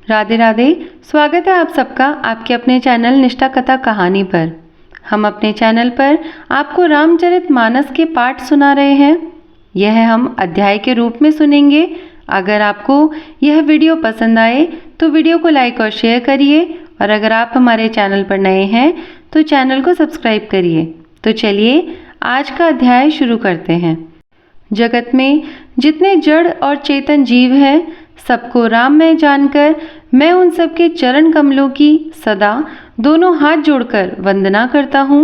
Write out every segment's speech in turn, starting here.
राधे राधे। स्वागत है आप सबका आपके अपने चैनल निष्ठा कथा कहानी पर। हम अपने चैनल पर आपको रामचरितमानस के पाठ सुना रहे हैं। यह हम अध्याय के रूप में सुनेंगे। अगर आपको यह वीडियो पसंद आए तो वीडियो को लाइक और शेयर करिए, और अगर आप हमारे चैनल पर नए हैं तो चैनल को सब्सक्राइब करिए। तो चलिए आज का अध्याय शुरू करते हैं। जगत में जितने जड़ और चेतन जीव हैं, सबको राममय जानकर मैं उन सबके चरण कमलों की सदा दोनों हाथ जोड़कर वंदना करता हूँ।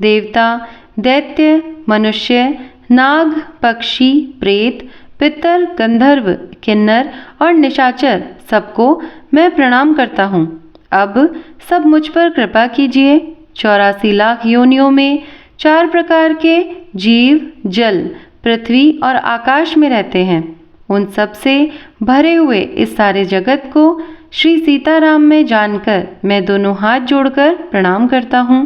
देवता, दैत्य, मनुष्य, नाग, पक्षी, प्रेत, पितर, गंधर्व, किन्नर और निशाचर सबको मैं प्रणाम करता हूँ। अब सब मुझ पर कृपा कीजिए। 84 लाख योनियों में 4 प्रकार के जीव जल, पृथ्वी और आकाश में रहते हैं। उन सब से भरे हुए इस सारे जगत को श्री सीताराम में जानकर मैं दोनों हाथ जोड़कर प्रणाम करता हूँ।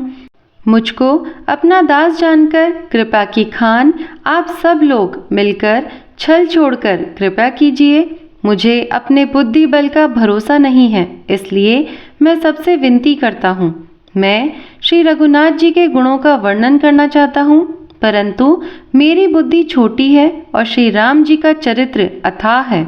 मुझको अपना दास जानकर कृपा की खान आप सब लोग मिलकर छल छोड़कर कृपा कीजिए। मुझे अपने बुद्धि बल का भरोसा नहीं है, इसलिए मैं सबसे विनती करता हूँ। मैं श्री रघुनाथ जी के गुणों का वर्णन करना चाहता हूँ, परंतु मेरी बुद्धि छोटी है और श्री राम जी का चरित्र अथाह है।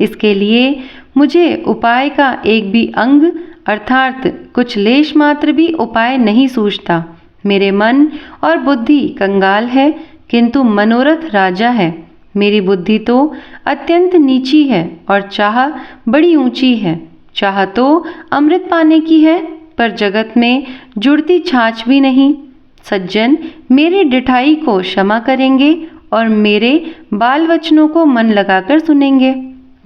इसके लिए मुझे उपाय का एक भी अंग अर्थात कुछ लेश मात्र भी उपाय नहीं सूझता। मेरे मन और बुद्धि कंगाल है, किंतु मनोरथ राजा है। मेरी बुद्धि तो अत्यंत नीची है और चाह बड़ी ऊंची है। चाह तो अमृत पाने की है, पर जगत में जुड़ती छाछ भी नहीं। सज्जन मेरी डिठाई को क्षमा करेंगे और मेरे बाल वचनों को मन लगाकर सुनेंगे।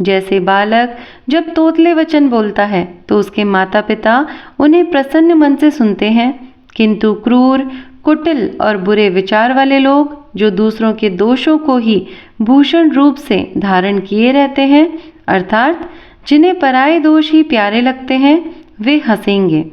जैसे बालक जब तोतले वचन बोलता है तो उसके माता पिता उन्हें प्रसन्न मन से सुनते हैं, किंतु क्रूर, कुटिल और बुरे विचार वाले लोग जो दूसरों के दोषों को ही भूषण रूप से धारण किए रहते हैं, अर्थात जिन्हें पराये दोष ही प्यारे लगते हैं, वे हंसेंगे।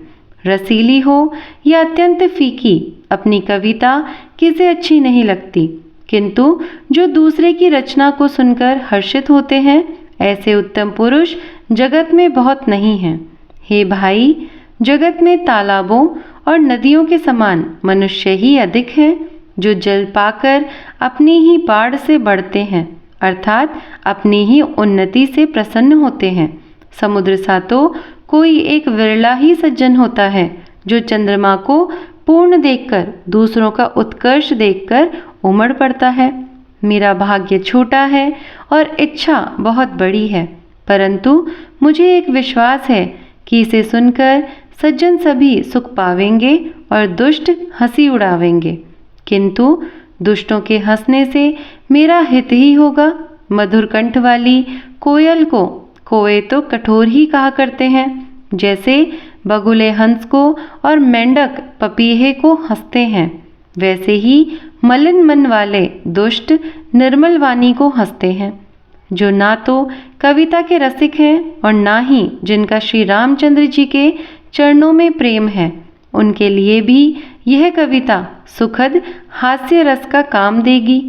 रसीली हो या अत्यंत फीकी, अपनी कविता किसे अच्छी नहीं लगती, किंतु जो दूसरे की रचना को सुनकर हर्षित होते हैं, ऐसे उत्तम पुरुष जगत में बहुत नहीं हैं। हे भाई, जगत में तालाबों और नदियों के समान मनुष्य ही अधिक हैं, जो जल पाकर अपनी ही बाढ़ से बढ़ते हैं, अर्थात अपनी ही उन्नति से प्रसन्न होते हैं। समुद्र सा तो कोई एक विरला ही सज्जन होता है, जो चंद्रमा को पूर्ण देखकर दूसरों का उत्कर्ष देखकर उमड़ पड़ता है। मेरा भाग्य छोटा है और इच्छा बहुत बड़ी है, परंतु मुझे एक विश्वास है कि इसे सुनकर सज्जन सभी सुख पावेंगे और दुष्ट हंसी उड़ावेंगे, किंतु दुष्टों के हंसने से मेरा हित ही होगा। मधुर कंठ वाली कोयल को कोए तो कठोर ही कहा करते हैं, जैसे बगुले हंस को और मेंढक पपीहे को हंसते हैं, वैसे ही मलिन मन वाले दुष्ट निर्मल वाणी को हंसते हैं। जो ना तो कविता के रसिक हैं और ना ही जिनका श्री रामचंद्र जी के चरणों में प्रेम है, उनके लिए भी यह कविता सुखद हास्य रस का काम देगी।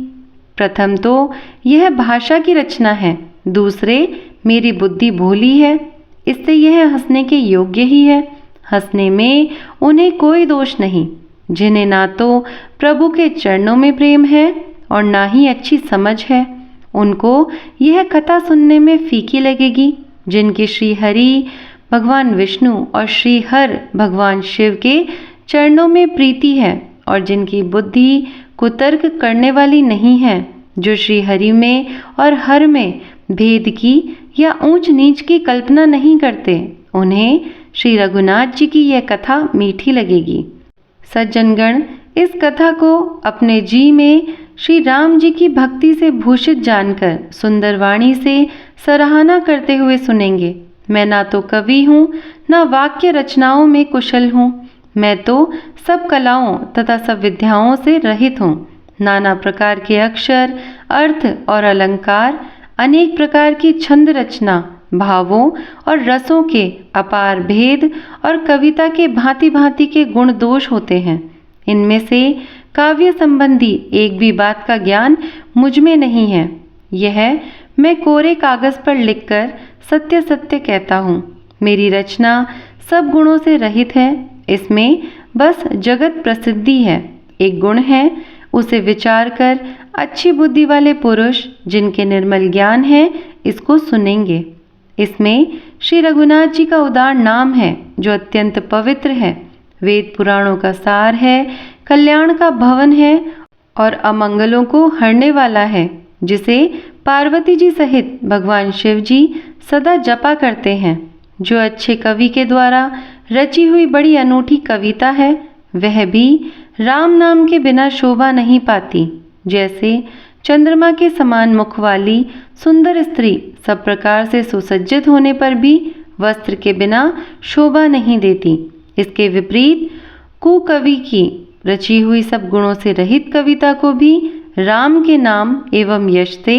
प्रथम तो यह भाषा की रचना है, दूसरे मेरी बुद्धि भोली है, इससे यह हंसने के योग्य ही है। हंसने में उन्हें कोई दोष नहीं, जिन्हें ना तो प्रभु के चरणों में प्रेम है और ना ही अच्छी समझ है। उनको यह कथा सुनने में फीकी लगेगी। जिनकी श्री हरि भगवान विष्णु और श्री हर भगवान शिव के चरणों में प्रीति है और जिनकी बुद्धि कुतर्क करने वाली नहीं है, जो श्री हरि में और हर में भेद की या ऊंच नीच की कल्पना नहीं करते, उन्हें श्री रघुनाथ जी की यह कथा मीठी लगेगी। सज्जनगण इस कथा को अपने जी में श्री राम जी की भक्ति से भूषित जानकर सुंदर वाणी से सराहना करते हुए सुनेंगे। मैं ना तो कवि हूँ, ना वाक्य रचनाओं में कुशल हूँ। मैं तो सब कलाओं तथा सब विद्याओं से रहित हूँ। नाना प्रकार के अक्षर, अर्थ और अलंकार, अनेक प्रकार की छंद रचना, भावों और रसों के अपार भेद और कविता के भांति भांति के गुण दोष होते हैं। इनमें से काव्य संबंधी एक भी बात का ज्ञान मुझ में नहीं है। यह मैं कोरे कागज पर लिखकर सत्य सत्य कहता हूँ। मेरी रचना सब गुणों से रहित है। इसमें बस जगत प्रसिद्धि है। एक गुण है, उसे विचार कर अच्छी बुद्धि वाले पुरुष जिनके निर्मल ज्ञान है इसको सुनेंगे। इसमें श्री रघुनाथ जी का उदार नाम है जो अत्यंत पवित्र है, वेद पुराणों का सार है, कल्याण का भवन है और अमंगलों को हरने वाला है, जिसे पार्वती जी सहित भगवान शिव जी सदा जपा करते हैं। जो अच्छे कवि के द्वारा रची हुई बड़ी अनूठी कविता है, वह भी राम नाम के बिना शोभा नहीं पाती। जैसे चंद्रमा के समान मुख वाली सुंदर स्त्री सब प्रकार से सुसज्जित होने पर भी वस्त्र के बिना शोभा नहीं देती, इसके विपरीत कुकवि की रची हुई सब गुणों से रहित कविता को भी राम के नाम एवं यश से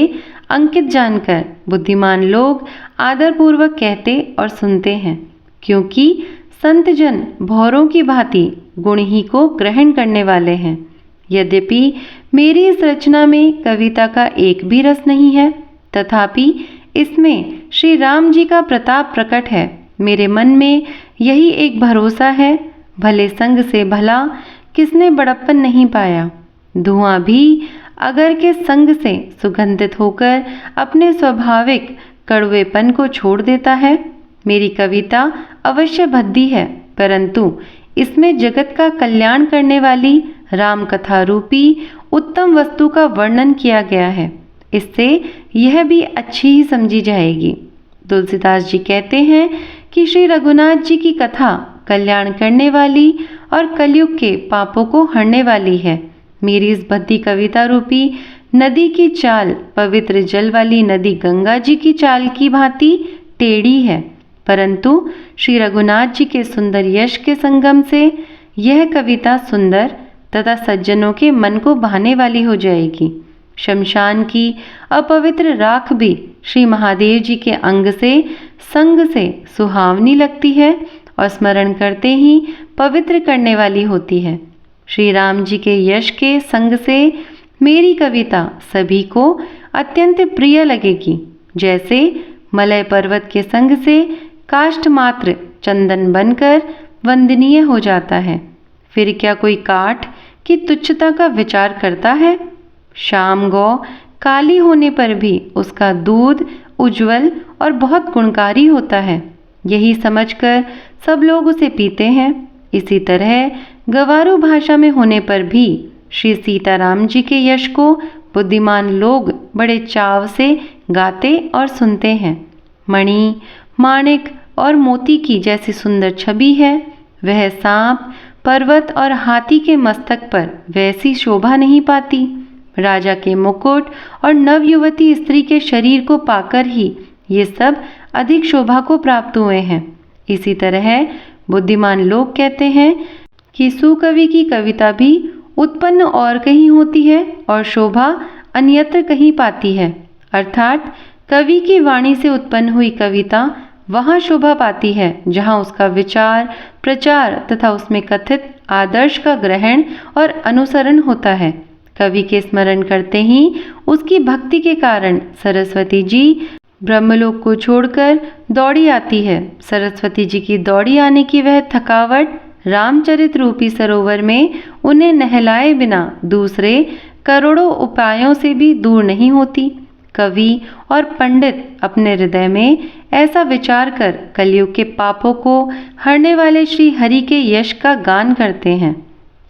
अंकित जानकर बुद्धिमान लोग आदरपूर्वक कहते और सुनते हैं, क्योंकि संतजन भौरों की भांति गुण ही को ग्रहण करने वाले हैं। यद्यपि मेरी इस रचना में कविता का एक भी रस नहीं है, तथापि इसमें श्री राम जी का प्रताप प्रकट है। मेरे मन में यही एक भरोसा है, भले संग से भला किसने बड़प्पन नहीं पाया। धुआं भी अगर के संग से सुगंधित होकर अपने स्वाभाविक कड़वेपन को छोड़ देता है। मेरी कविता अवश्य भद्दी है, परंतु इसमें जगत का कल्याण करने वाली राम कथा रूपी उत्तम वस्तु का वर्णन किया गया है। इससे यह भी अच्छी ही समझी जाएगी। तुलसीदास जी कहते हैं कि श्री रघुनाथ जी की कथा कल्याण करने वाली और कलयुग के पापों को हरने वाली है। मेरी इस भद्दी कविता रूपी नदी की चाल पवित्र जल वाली नदी गंगा जी की चाल की भांति टेढ़ी है, परंतु श्री रघुनाथ जी के सुंदर यश के संगम से यह कविता सुंदर तथा सज्जनों के मन को भाने वाली हो जाएगी। शमशान की अपवित्र राख भी श्री महादेव जी के अंग से संग से सुहावनी लगती है और स्मरण करते ही पवित्र करने वाली होती है। श्री राम जी के यश के संग से मेरी कविता सभी को अत्यंत प्रिय लगेगी। जैसे मलय पर्वत के संग से काष्ठ मात्र चंदन बनकर वंदनीय हो जाता है, फिर क्या कोई काठ की तुच्छता का विचार करता है? शाम गौ काली होने पर भी उसका दूध उज्जवल और बहुत गुणकारी होता है, यही समझकर सब लोग उसे पीते हैं। इसी तरह गवारू भाषा में होने पर भी श्री सीताराम जी के यश को बुद्धिमान लोग बड़े चाव से गाते और सुनते हैं। मणि, माणिक और मोती की जैसी सुंदर छवि है, वह सांप, पर्वत और हाथी के मस्तक पर वैसी शोभा नहीं पाती। राजा के मुकुट और नवयुवती स्त्री के शरीर को पाकर ही ये सब अधिक शोभा को प्राप्त हुए हैं। इसी तरह बुद्धिमान लोग कहते हैं कि सुकवि की कविता भी उत्पन्न और कहीं होती है और शोभा अन्यत्र कहीं पाती है, अर्थात कवि की वाणी से उत्पन्न हुई कविता वहाँ शोभा पाती है जहाँ उसका विचार, प्रचार तथा उसमें कथित आदर्श का ग्रहण और अनुसरण होता है। कवि के स्मरण करते ही उसकी भक्ति के कारण सरस्वती जी ब्रह्मलोक को छोड़कर दौड़ी आती है। सरस्वती जी की दौड़ी आने की वह थकावट रामचरित रूपी सरोवर में उन्हें नहलाए बिना दूसरे करोड़ों उपायों से भी दूर नहीं होती। कवि और पंडित अपने हृदय में ऐसा विचार कर कलयुग के पापों को हरने वाले श्री हरि के यश का गान करते हैं।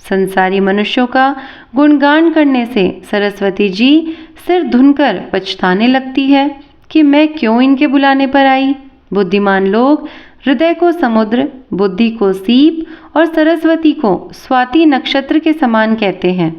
संसारी मनुष्यों का गुणगान करने से सरस्वती जी सिर धुनकर पछताने लगती है कि मैं क्यों इनके बुलाने पर आई। बुद्धिमान लोग हृदय को समुद्र, बुद्धि को सीप और सरस्वती को स्वाति नक्षत्र के समान कहते हैं।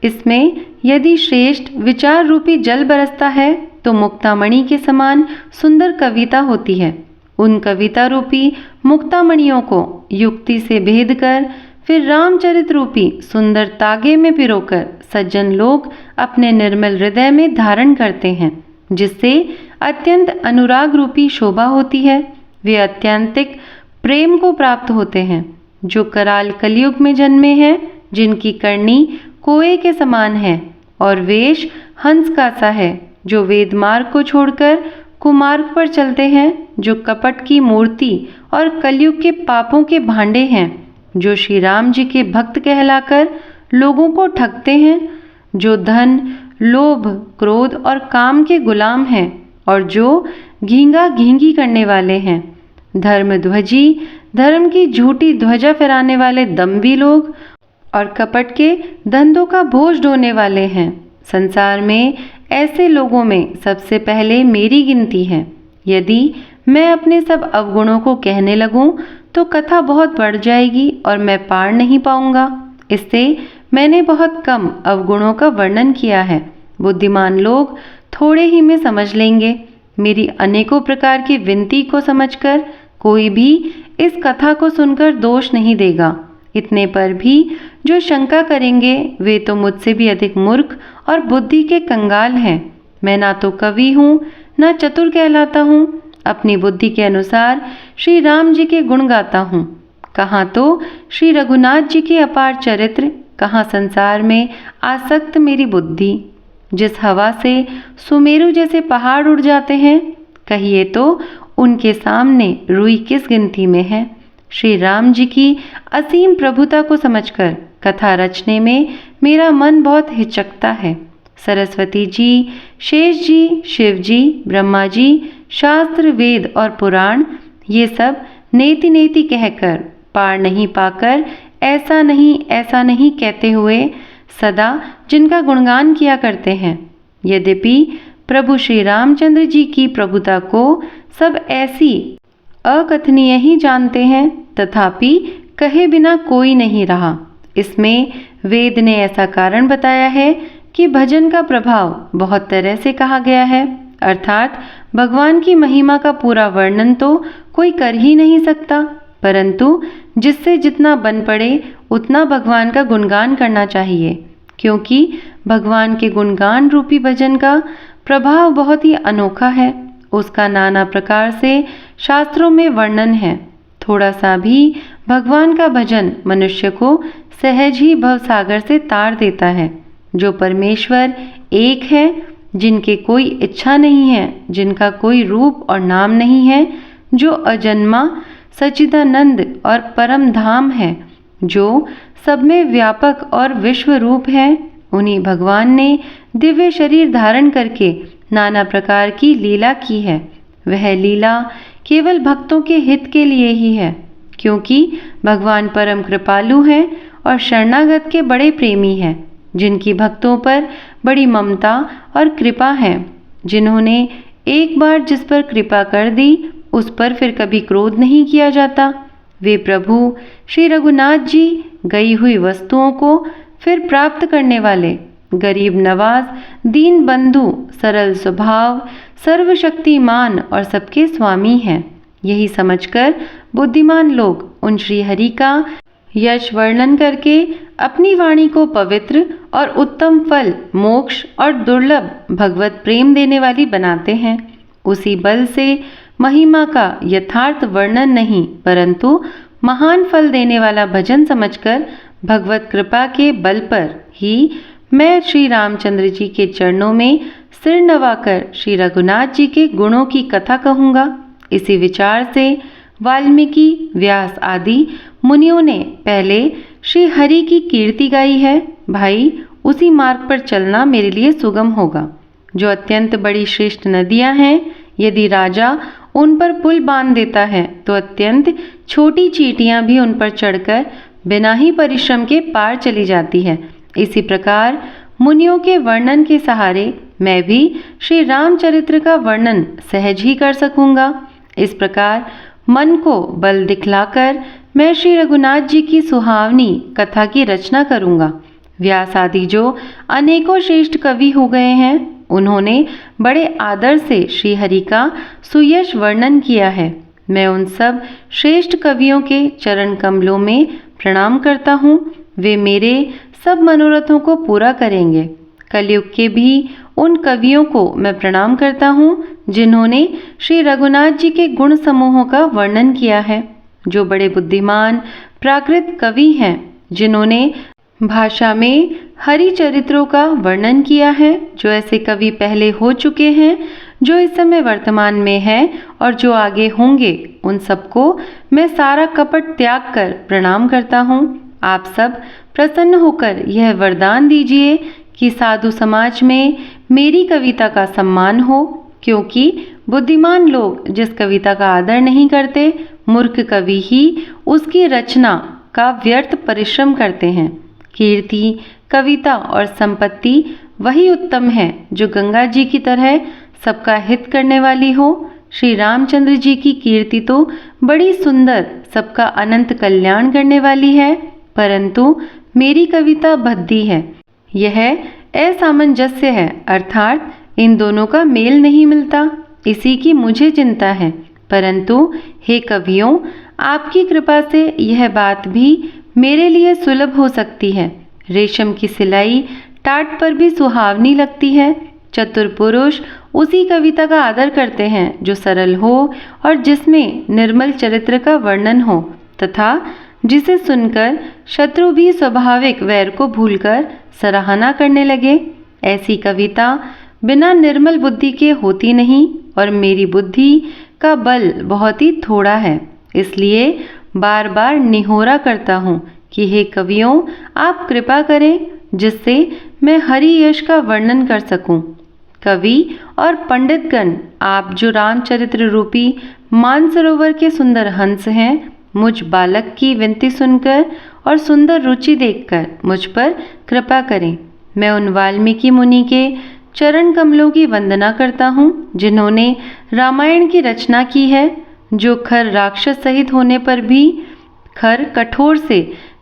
इसमें यदि श्रेष्ठ विचार रूपी जल बरसता है तो मुक्तामणि के समान सुंदर कविता होती है। उन कविता रूपी मुक्तामणियों को युक्ति से भेद कर फिर रामचरित रूपी सुंदर तागे में पिरोकर सज्जन लोग अपने निर्मल हृदय में धारण करते हैं, जिससे अत्यंत अनुराग रूपी शोभा होती है। वे अत्यंतिक प्रेम को प्राप्त होते हैं। जो कराल कलयुग में जन्मे हैं, जिनकी करनी कोए के समान है और वेश हंस का सा है, जो वेद मार्ग को छोड़कर कुमार्ग पर चलते हैं, जो कपट की मूर्ति और कलयुग के पापों के भांडे हैं, जो श्री राम जी के भक्त कहलाकर लोगों को ठगते हैं, जो धन, लोभ, क्रोध और काम के गुलाम हैं और जो घींगा घींगी करने वाले हैं, धर्मध्वजी, धर्म की झूठी ध्वजा फहराने वाले दम्भी लोग और कपट के धंधों का बोझ ढोने वाले हैं। संसार में ऐसे लोगों में सबसे पहले मेरी गिनती है। यदि मैं अपने सब अवगुणों को कहने लगूं तो कथा बहुत बढ़ जाएगी और मैं पार नहीं पाऊंगा। इससे मैंने बहुत कम अवगुणों का वर्णन किया है। बुद्धिमान लोग थोड़े ही में समझ लेंगे। मेरी अनेकों प्रकार की विनती को समझकर कोई भी इस कथा को सुनकर दोष नहीं देगा। इतने पर भी जो शंका करेंगे वे तो मुझसे भी अधिक मूर्ख और बुद्धि के कंगाल हैं। मैं ना तो कवि हूँ ना चतुर कहलाता हूँ। अपनी बुद्धि के अनुसार श्री राम जी के गुण गाता हूँ। कहाँ तो श्री रघुनाथ जी के अपार चरित्र, कहाँ संसार में आसक्त मेरी बुद्धि। जिस हवा से सुमेरु जैसे पहाड़ उड़ जाते हैं, कहिए तो उनके सामने रुई किस गिनती में है। श्री राम जी की असीम प्रभुता को समझकर कथा रचने में मेरा मन बहुत हिचकता है। सरस्वती जी, शेष जी, शिव जी, ब्रह्मा जी, शास्त्र, वेद और पुराण, ये सब नेति नेति कहकर पार नहीं पाकर ऐसा नहीं कहते हुए सदा जिनका गुणगान किया करते हैं। यद्यपि प्रभु श्री रामचंद्र जी की प्रभुता को सब ऐसी अकथनीय ही जानते हैं, तथापि कहे बिना कोई नहीं रहा। इसमें वेद ने ऐसा कारण बताया है कि भजन का प्रभाव बहुत तरह से कहा गया है, अर्थात भगवान की महिमा का पूरा वर्णन तो कोई कर ही नहीं सकता, परंतु जिससे जितना बन पड़े उतना भगवान का गुणगान करना चाहिए, क्योंकि भगवान के गुणगान रूपी भजन का प्रभाव बहुत ही अनोखा है। उसका नाना प्रकार से शास्त्रों में वर्णन है। थोड़ा सा भी भगवान का भजन मनुष्य को सहज ही भवसागर से तार देता है। जो परमेश्वर एक है, जिनके कोई इच्छा नहीं है, जिनका कोई रूप और नाम नहीं है, जो अजन्मा सच्चिदानंद और परम धाम है, जो सब में व्यापक और विश्व रूप है, उन्हीं भगवान ने दिव्य शरीर धारण करके नाना प्रकार की लीला की है। वह लीला केवल भक्तों के हित के लिए ही है, क्योंकि भगवान परम कृपालु हैं और शरणागत के बड़े प्रेमी हैं, जिनकी भक्तों पर बड़ी ममता और कृपा है। जिन्होंने एक बार जिस पर कृपा कर दी उस पर फिर कभी क्रोध नहीं किया जाता। वे प्रभु श्री रघुनाथ जी गई हुई वस्तुओं को फिर प्राप्त करने वाले, गरीब नवाज, दीन बंधु, सरल स्वभाव, सर्वशक्तिमान और सबके स्वामी हैं। यही समझकर बुद्धिमान लोग उन श्री हरि का यश वर्णन करके अपनी वाणी को पवित्र और उत्तम फल, मोक्ष और दुर्लभ भगवत प्रेम देने वाली बनाते हैं। उसी बल से महिमा का यथार्थ वर्णन नहीं, परंतु महान फल देने वाला भजन समझकर भगवत कृपा के बल पर ही मैं श्री रामचंद्र जी के चरणों में सिर नवाकर श्री रघुनाथ जी के गुणों की कथा कहूँगा। इसी विचार से वाल्मीकि, व्यास आदि मुनियों ने पहले श्री हरि की कीर्ति गाई है। भाई, उसी मार्ग पर चलना मेरे लिए सुगम होगा। जो अत्यंत बड़ी श्रेष्ठ नदियां हैं, यदि राजा उन पर पुल बांध देता है तो अत्यंत छोटी चींटियां भी उन पर चढ़कर बिना ही परिश्रम के पार चली जाती है। इसी प्रकार मुनियों के वर्णन के सहारे मैं भी श्री रामचरित्र का वर्णन सहज ही कर सकूंगा। इस प्रकार मन को बल दिखलाकर मैं श्री रघुनाथ जी की सुहावनी कथा की रचना करूंगा। व्यास आदि जो अनेकों श्रेष्ठ कवि हो गए हैं, उन्होंने बड़े आदर से श्री हरि का सुयश वर्णन किया है। मैं उन सब श्रेष्ठ कवियों के चरण कमलों में प्रणाम करता हूँ। वे मेरे सब मनोरथों को पूरा करेंगे। कलयुग के भी उन कवियों को मैं प्रणाम करता हूँ जिन्होंने श्री रघुनाथ जी के गुण समूहों का वर्णन किया है। जो बड़े बुद्धिमान प्राकृत कवि हैं, जिन्होंने भाषा में हरि चरित्रों का वर्णन किया है। जो ऐसे कवि पहले हो चुके हैं, जो इस समय वर्तमान में है और जो आगे होंगे, उन सबको मैं सारा कपट त्याग कर प्रणाम करता हूँ। आप सब प्रसन्न होकर यह वरदान दीजिए कि साधु समाज में मेरी कविता का सम्मान हो, क्योंकि बुद्धिमान लोग जिस कविता का आदर नहीं करते, मूर्ख कवि ही उसकी रचना का व्यर्थ परिश्रम करते हैं। कीर्ति, कविता और संपत्ति वही उत्तम है जो गंगा जी की तरह सबका हित करने वाली हो। श्री रामचंद्र जी की कीर्ति तो बड़ी सुंदर, सबका अनंत कल्याण करने वाली है, परंतु मेरी कविता भद्दी है। यह असामंजस्य है, अर्थात इन दोनों का मेल नहीं मिलता, इसी की मुझे चिंता है। परंतु हे कवियों, आपकी कृपा से यह बात भी मेरे लिए सुलभ हो सकती है। रेशम की सिलाई टाट पर भी सुहावनी लगती है। चतुर पुरुष उसी कविता का आदर करते हैं जो सरल हो और जिसमें निर्मल चरित्र का वर्णन हो, तथा जिसे सुनकर शत्रु भी स्वाभाविक वैर को भूलकर सराहना करने लगे। ऐसी कविता बिना निर्मल बुद्धि के होती नहीं, और मेरी बुद्धि का बल बहुत ही थोड़ा है। इसलिए बार बार निहोरा करता हूँ कि हे कवियों, आप कृपा करें जिससे मैं हरि यश का वर्णन कर सकूं। कवि और पंडितगण, आप जो रामचरित्र रूपी मानसरोवर के सुंदर हंस हैं, मुझ बालक की विनती सुनकर और सुंदर रुचि देखकर मुझ पर कृपा करें। मैं उन वाल्मीकि मुनि के चरण कमलों की वंदना करता हूँ जिन्होंने रामायण की रचना की है, जो खर राक्षस सहित होने पर भी खर कठोर से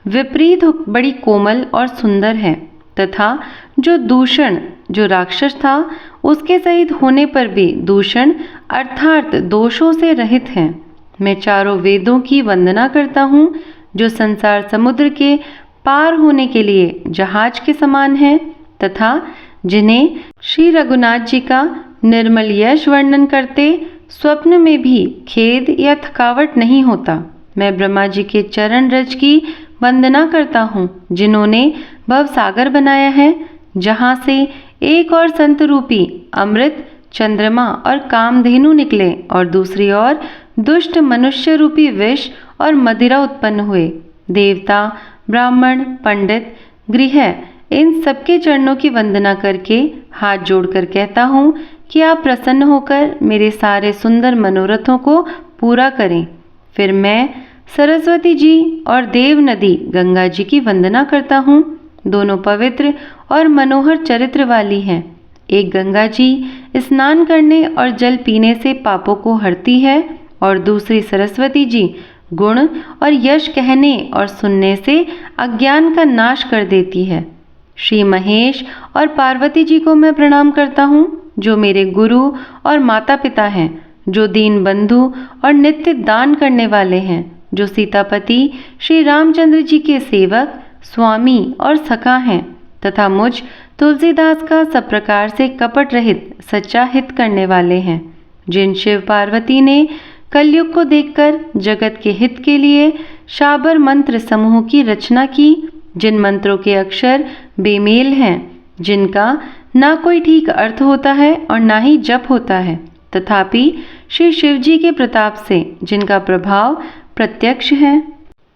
विपरीत बड़ी कोमल और सुंदर है, तथा जो दूषण, जो राक्षस था, उसके सहित होने पर भी दूषण अर्थात दोषों से रहित हैं। मैं चारों वेदों की वंदना करता हूँ जो संसार समुद्र के पार होने के लिए जहाज के समान है, तथा जिन्हें श्री रघुनाथ जी का निर्मल यश वर्णन करते स्वप्न में भी खेद या थकावट नहीं होता। मैं ब्रह्मा जी के चरण रज की वंदना करता हूँ जिन्होंने भव सागर बनाया है, जहाँ से एक और संत रूपी अमृत, चंद्रमा और कामधेनु निकले और दूसरी ओर दुष्ट मनुष्य रूपी विष और मदिरा उत्पन्न हुए। देवता, ब्राह्मण, पंडित, गृह, इन सबके चरणों की वंदना करके हाथ जोड़कर कहता हूँ कि आप प्रसन्न होकर मेरे सारे सुंदर मनोरथों को पूरा करें। फिर मैं सरस्वती जी और देव नदी गंगा जी की वंदना करता हूँ। दोनों पवित्र और मनोहर चरित्र वाली हैं। एक गंगा जी स्नान करने और जल पीने से पापों को हरती है, और दूसरी सरस्वती जी गुण और यश कहने और सुनने से अज्ञान का नाश कर देती है। श्री महेश और पार्वती जी को मैं प्रणाम करता हूँ, जो मेरे गुरु और माता पिता हैं, जो दीन बंधु और नित्य दान करने वाले हैं, जो सीतापति श्री रामचंद्र जी के सेवक, स्वामी और सखा हैं, तथा मुझ तुलसीदास का सब प्रकार से कपट रहित सच्चा हित करने वाले हैं, जिन शिव पार्वती ने कलयुग को देखकर जगत के हित के लिए शाबर मंत्र समूह की रचना की, जिन मंत्रों के अक्षर बेमेल हैं, जिनका ना कोई ठीक अर्थ होता है और ना ही जप होता है, तथापि श्री शिव जी के प्रताप से जिनका प्रभाव प्रत्यक्ष है।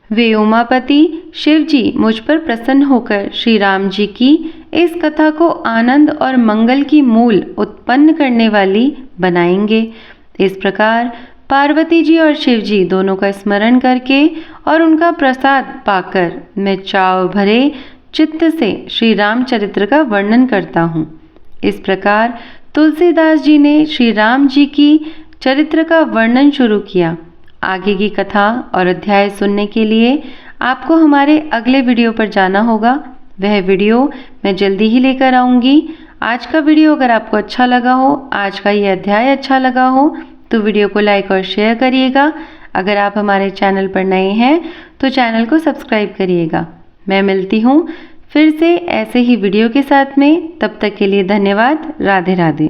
वे उमापति शिव जी मुझ पर प्रसन्न होकर श्री राम जी की इस कथा को आनंद और मंगल की मूल उत्पन्न करने वाली बनाएंगे। इस प्रकार पार्वती जी और शिव जी दोनों का स्मरण करके और उनका प्रसाद पाकर मैं चाव भरे चित्त से श्री रामचरित्र का वर्णन करता हूँ। इस प्रकार तुलसीदास जी ने श्री राम जी की चरित्र का वर्णन शुरू किया। आगे की कथा और अध्याय सुनने के लिए आपको हमारे अगले वीडियो पर जाना होगा। वह वीडियो मैं जल्दी ही लेकर आऊँगी। आज का वीडियो अगर आपको अच्छा लगा हो, आज का ये अध्याय अच्छा लगा हो, तो वीडियो को लाइक और शेयर करिएगा। अगर आप हमारे चैनल पर नए हैं तो चैनल को सब्सक्राइब करिएगा। मैं मिलती हूँ फिर से ऐसे ही वीडियो के साथ में। तब तक के लिए धन्यवाद। राधे राधे।